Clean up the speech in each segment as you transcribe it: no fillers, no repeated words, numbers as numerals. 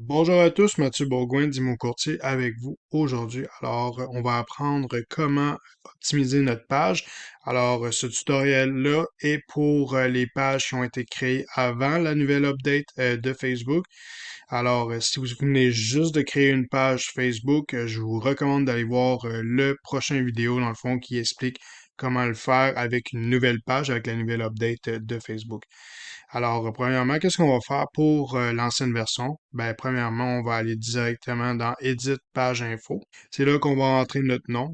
Bonjour à tous, Mathieu Bourgoin d'Imo Courtier avec vous aujourd'hui. On va apprendre comment optimiser notre page. Ce tutoriel-là est pour les pages qui ont été créées avant la nouvelle update de Facebook. Si vous venez juste de créer une page Facebook, je vous recommande d'aller voir le prochain vidéo, dans le fond, qui explique comment le faire avec une nouvelle page, avec la nouvelle update de Facebook. Premièrement, qu'est-ce qu'on va faire pour l'ancienne version? Ben, premièrement, on va aller directement dans Edit page info. C'est là qu'on va entrer notre nom.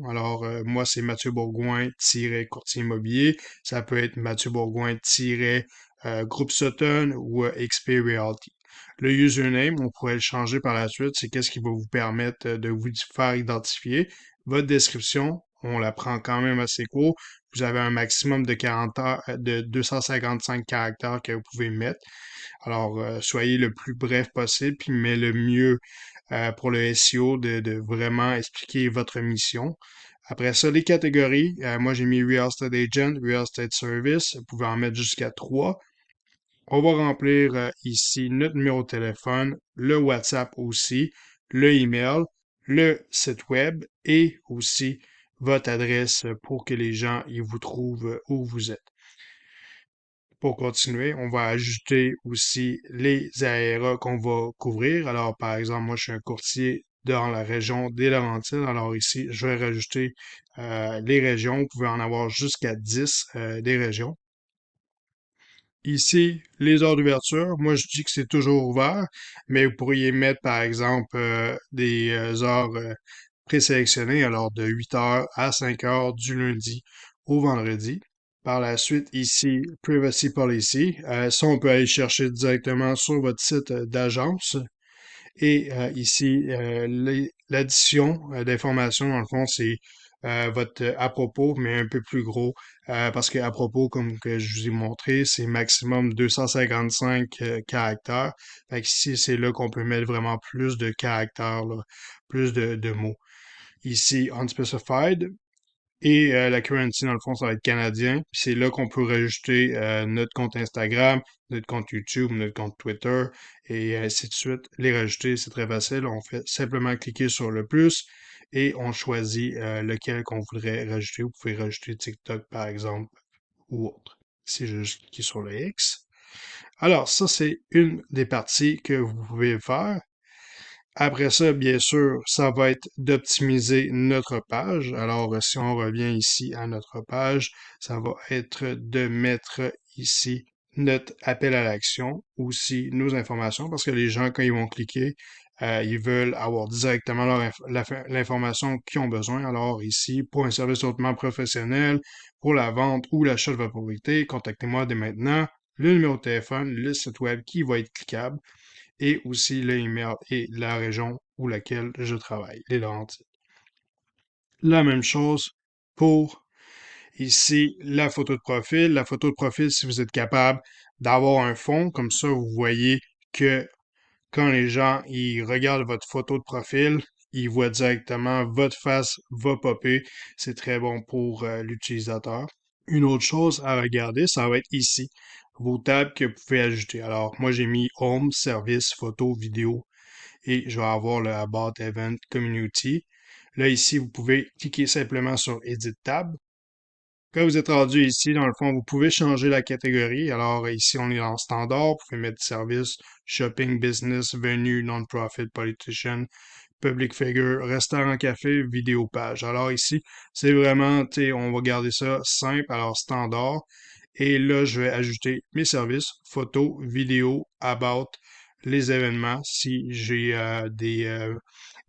Moi, c'est Mathieu Bourgoin-courtier immobilier. Ça peut être Mathieu Bourgoin-groupe Sutton ou XP Realty. Le username, on pourrait le changer par la suite. C'est qu'est-ce qui va vous permettre de vous faire identifier. Votre description, on la prend quand même assez court. Vous avez un maximum de 40 heures, de 255 caractères que vous pouvez mettre. Soyez le plus bref possible, mais le mieux pour le SEO de vraiment expliquer votre mission. Après ça, les catégories, moi j'ai mis Real Estate Agent, Real Estate Service, vous pouvez en mettre jusqu'à 3. On va remplir ici notre numéro de téléphone, le WhatsApp aussi, le email, le site web et aussi votre adresse pour que les gens ils vous trouvent où vous êtes. Pour continuer, on va ajouter aussi les ARA qu'on va couvrir. Par exemple, moi, je suis un courtier dans la région des Laurentides. Alors ici, je vais rajouter les régions. Vous pouvez en avoir jusqu'à 10 des régions. Ici, les heures d'ouverture, moi je dis que c'est toujours ouvert, mais vous pourriez mettre par exemple des heures présélectionnées, alors de 8 heures à 5 heures du lundi au vendredi. Par la suite, ici, Privacy Policy. Ça, on peut aller chercher directement sur votre site d'agence. Et ici, l'addition d'informations, dans le fond, c'est votre à propos, mais un peu plus gros, parce que à propos, comme que je vous ai montré, c'est maximum 255 caractères. Fait que ici, c'est là qu'on peut mettre vraiment plus de caractères, là, plus de mots. Ici, unspecified. Et la currency, dans le fond, ça va être canadien. Puis c'est là qu'on peut rajouter notre compte Instagram, notre compte YouTube, notre compte Twitter, et ainsi de suite. Les rajouter, c'est très facile. On fait simplement cliquer sur le plus et on choisit lequel qu'on voudrait rajouter. Vous pouvez rajouter TikTok, par exemple, ou autre. Si je juste cliquer sur le X. Alors, ça, c'est une des parties que vous pouvez faire. Après ça, bien sûr, ça va être d'optimiser notre page. Si on revient ici à notre page, ça va être de mettre ici notre appel à l'action, aussi nos informations, parce que les gens, quand ils vont cliquer, ils veulent avoir directement l'information qu'ils ont besoin. Alors ici, pour un service hautement professionnel, pour la vente ou l'achat de votre propriété, contactez-moi dès maintenant. Le numéro de téléphone, le site web qui va être cliquable et aussi le email et la région où laquelle je travaille, les Laurentides. La même chose pour ici la photo de profil. La photo de profil, si vous êtes capable d'avoir un fond, comme ça vous voyez que quand les gens ils regardent votre photo de profil, ils voient directement votre face va popper. C'est très bon pour l'utilisateur. Une autre chose à regarder, ça va être ici, vos tables que vous pouvez ajouter. Moi, j'ai mis Home, Service, Photo, Vidéo et je vais avoir le About Event Community. Là, ici, vous pouvez cliquer simplement sur Edit Tab. Quand vous êtes rendu ici, dans le fond, vous pouvez changer la catégorie. Ici, on est en standard. Vous pouvez mettre service, shopping, business, venue, non-profit, politician, public figure, restaurant, café, vidéo page. Ici, c'est vraiment, tu sais, on va garder ça simple, standard. Et là, je vais ajouter mes services, photos, vidéos, about, les événements. Si j'ai des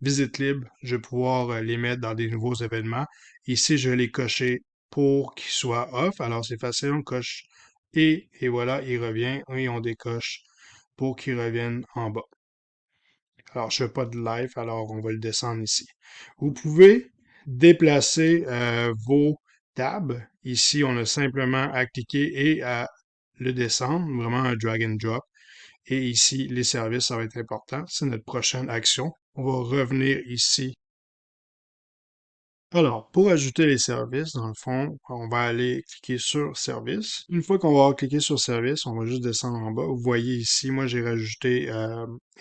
visites libres, je vais pouvoir les mettre dans des nouveaux événements. Ici, je vais les cocher pour qu'ils soient off. Alors, c'est facile, on coche et voilà, il revient et on décoche pour qu'il revienne en bas. Je ne fais pas de live, alors on va le descendre ici. Vous pouvez déplacer vos tabs. Ici, on a simplement à cliquer et à le descendre, vraiment un drag and drop. Et ici, les services, ça va être important. C'est notre prochaine action. On va revenir ici Alors, pour ajouter les services, dans le fond, on va aller cliquer sur Service. Une fois qu'on va avoir cliqué sur Service, on va juste descendre en bas. Vous voyez ici, moi, j'ai rajouté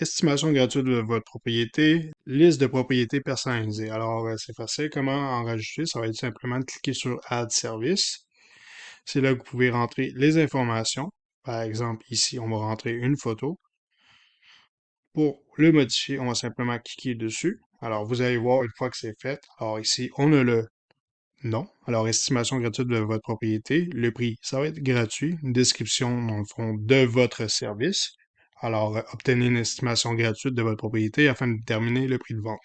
estimation gratuite de votre propriété, liste de propriétés personnalisées. Alors, c'est facile. Comment en rajouter? Ça va être simplement de cliquer sur Add Service. C'est là que vous pouvez rentrer les informations. Par exemple, ici, on va rentrer une photo. Pour le modifier, on va simplement cliquer dessus. Alors, vous allez voir une fois que c'est fait. Alors ici, on a le non. Alors, estimation gratuite de votre propriété. Le prix, ça va être gratuit. Une description, dans le fond, de votre service. Alors, obtenez une estimation gratuite de votre propriété afin de déterminer le prix de vente.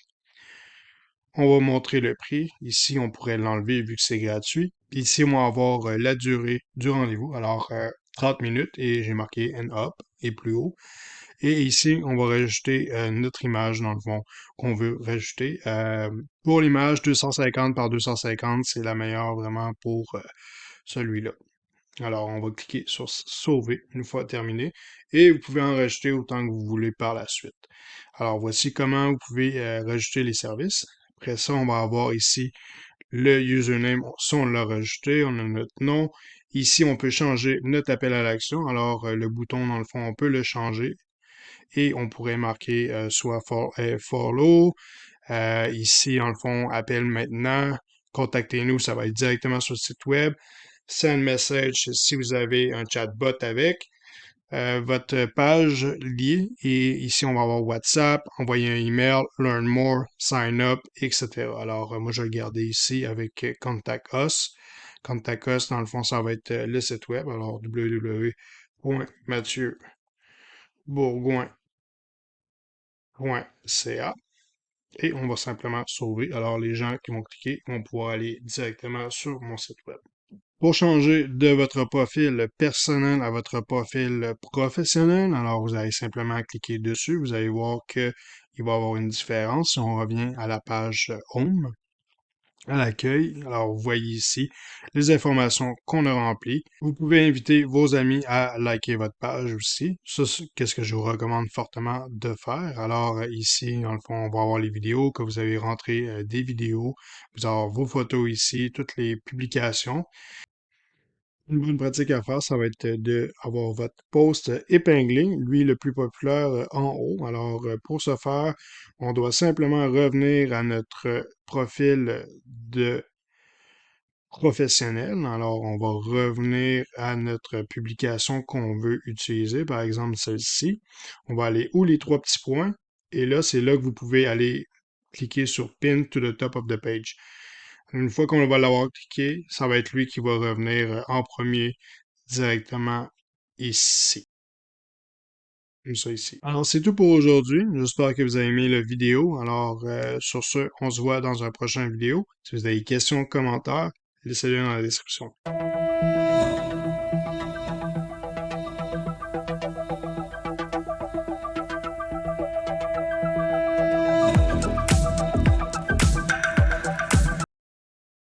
On va montrer le prix. Ici, on pourrait l'enlever vu que c'est gratuit. Ici, on va avoir la durée du rendez-vous. Alors, 30 minutes et j'ai marqué and up et plus haut. Et ici, on va rajouter notre image, dans le fond, qu'on veut rajouter. Pour l'image, 250 par 250, c'est la meilleure vraiment pour celui-là. Alors, on va cliquer sur Sauver une fois terminé et vous pouvez en rajouter autant que vous voulez par la suite. Alors, voici comment vous pouvez rajouter les services. Après ça, on va avoir ici le username. Si on l'a rajouté, on a notre nom. Ici, on peut changer notre appel à l'action. Alors, le bouton, dans le fond, on peut le changer et on pourrait marquer soit follow, ici, dans le fond, appel maintenant, contactez-nous, ça va être directement sur le site web, send message si vous avez un chatbot avec, votre page liée, et ici, on va avoir WhatsApp, envoyer un email, learn more, sign up, etc. Alors, moi, je vais le garder ici avec Contact Us. Contact Us, dans le fond, ça va être le site web, alors www.mathieubourgoin.ca et on va simplement sauver. Alors, les gens qui vont cliquer vont pouvoir aller directement sur mon site web. Pour changer de votre profil personnel à votre profil professionnel, alors vous allez simplement cliquer dessus. Vous allez voir qu'il va y avoir une différence. Si on revient à la page Home, à l'accueil. Alors, vous voyez ici les informations qu'on a remplies. Vous pouvez inviter vos amis à liker votre page aussi. Ça, c'est qu'est-ce que je vous recommande fortement de faire. Alors, ici, dans le fond, on va avoir les vidéos, que vous avez rentré des vidéos. Vous allez avoir vos photos ici, toutes les publications. Une bonne pratique à faire, ça va être de avoir votre post épinglé, lui le plus populaire en haut. Alors, pour ce faire, on doit simplement revenir à notre profil de professionnel. Alors, on va revenir à notre publication qu'on veut utiliser, par exemple celle-ci. On va aller où les trois petits points, et là, c'est là que vous pouvez aller cliquer sur Pin to the top of the page. Une fois qu'on va l'avoir cliqué, ça va être lui qui va revenir en premier directement ici. Comme ça ici. Alors, c'est tout pour aujourd'hui. J'espère que vous avez aimé la vidéo. Alors, sur ce, on se voit dans un prochain vidéo. Si vous avez des questions, commentaires, laissez-les dans la description.